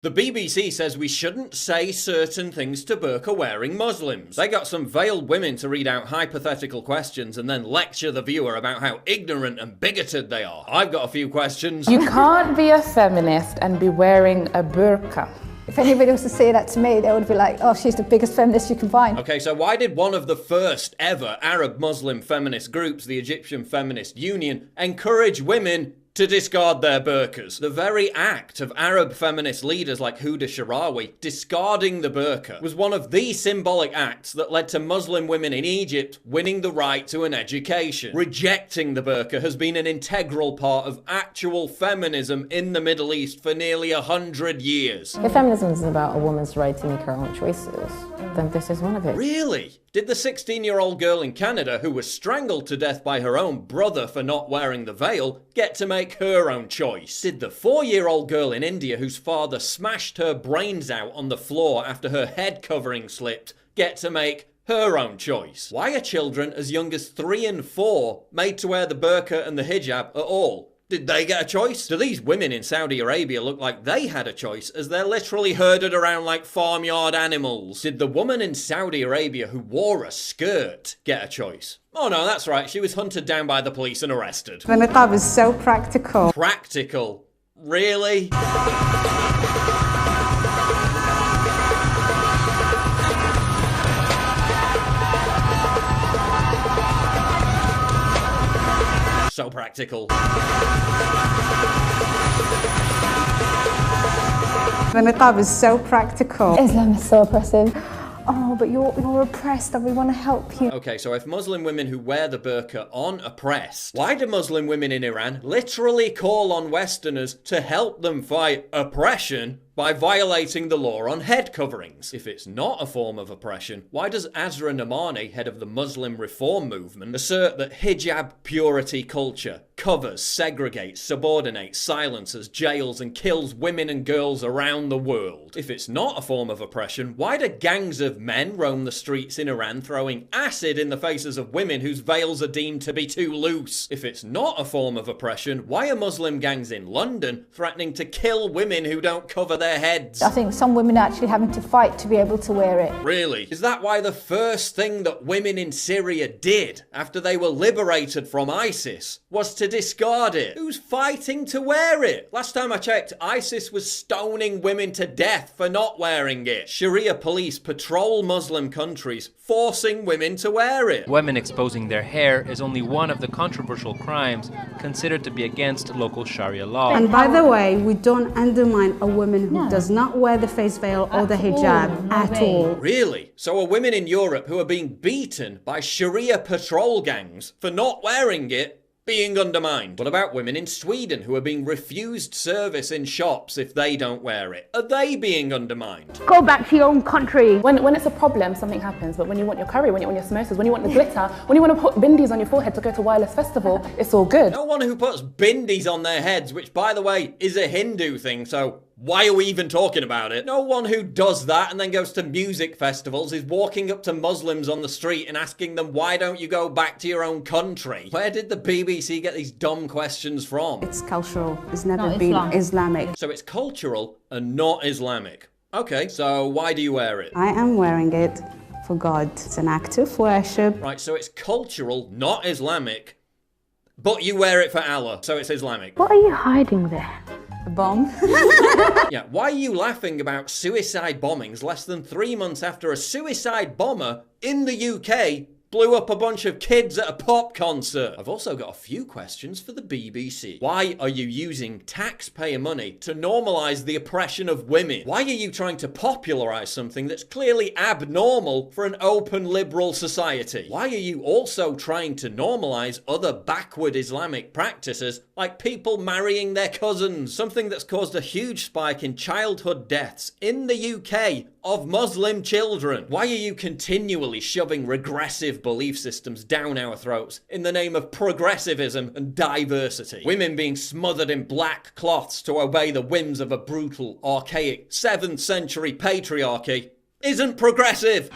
The BBC says we shouldn't say certain things to burqa-wearing Muslims. They got some veiled women to read out hypothetical questions and then lecture the viewer about how ignorant and bigoted they are. I've got a few questions. You can't be a feminist and be wearing a burqa. If anybody was to say that to me, they would be like, oh, she's the biggest feminist you can find. Okay, so why did one of the first ever Arab Muslim feminist groups, the Egyptian Feminist Union, encourage women to discard their burqas? The very act of Arab feminist leaders like Huda Sharawi discarding the burqa was one of the symbolic acts that led to Muslim women in Egypt winning the right to an education. Rejecting the burqa has been an integral part of actual feminism in the Middle East for nearly 100 years. If feminism is about a woman's right to make her own choices, then this is one of it. Really? Did the 16-year-old girl in Canada who was strangled to death by her own brother for not wearing the veil get to make her own choice? Did the 4-year-old girl in India whose father smashed her brains out on the floor after her head covering slipped get to make her own choice? Why are children as young as 3 and 4 made to wear the burqa and the hijab at all? Did they get a choice? Do these women in Saudi Arabia look like they had a choice as they're literally herded around like farmyard animals? Did the woman in Saudi Arabia who wore a skirt get a choice? Oh no, that's right, she was hunted down by the police and arrested. The niqab is so practical. Practical? Really? So practical. The niqab is so practical. Islam is so oppressive. Oh, but you're oppressed and we want to help you. Okay, so if Muslim women who wear the burqa aren't oppressed, why do Muslim women in Iran literally call on Westerners to help them fight oppression by violating the law on head coverings? If it's not a form of oppression, why does Azra Namani, head of the Muslim reform movement, assert that hijab purity culture covers, segregates, subordinates, silences, jails and kills women and girls around the world? If it's not a form of oppression, why do gangs of men roam the streets in Iran throwing acid in the faces of women whose veils are deemed to be too loose? If it's not a form of oppression, why are Muslim gangs in London threatening to kill women who don't cover their heads? I think some women are actually having to fight to be able to wear it. Really? Is that why the first thing that women in Syria did after they were liberated from ISIS was to discard it? Who's fighting to wear it? Last time I checked, ISIS was stoning women to death for not wearing it. Sharia police patrol Muslim countries, forcing women to wear it. Women exposing their hair is only one of the controversial crimes considered to be against local Sharia law. And by the way, we don't undermine a woman who does not wear the face veil or the hijab at all. Really? So are women in Europe who are being beaten by Sharia patrol gangs for not wearing it being undermined? What about women in Sweden who are being refused service in shops if they don't wear it? Are they being undermined? Go back to your own country. When it's a problem, something happens. But when you want your curry, when you want your samosas, when you want the glitter, when you want to put bindis on your forehead to go to Wireless Festival, it's all good. No one who puts bindis on their heads, which by the way is a Hindu thing, so why are we even talking about it? No one who does that and then goes to music festivals is walking up to Muslims on the street and asking them, why don't you go back to your own country? Where did the BBC get these dumb questions from? It's cultural. It's never been Islamic. So it's cultural and not Islamic. Okay, so why do you wear it? I am wearing it for God. It's an act of worship. Right, so it's cultural, not Islamic, but you wear it for Allah, so it's Islamic. What are you hiding there? A bomb. Yeah, why are you laughing about suicide bombings less than 3 months after a suicide bomber in the UK blew up a bunch of kids at a pop concert? I've also got a few questions for the BBC. Why are you using taxpayer money to normalise the oppression of women? Why are you trying to popularise something that's clearly abnormal for an open liberal society? Why are you also trying to normalise other backward Islamic practices like people marrying their cousins? Something that's caused a huge spike in childhood deaths in the UK of Muslim children. Why are you continually shoving regressive belief systems down our throats in the name of progressivism and diversity? Women being smothered in black cloths to obey the whims of a brutal, archaic 7th century patriarchy isn't progressive.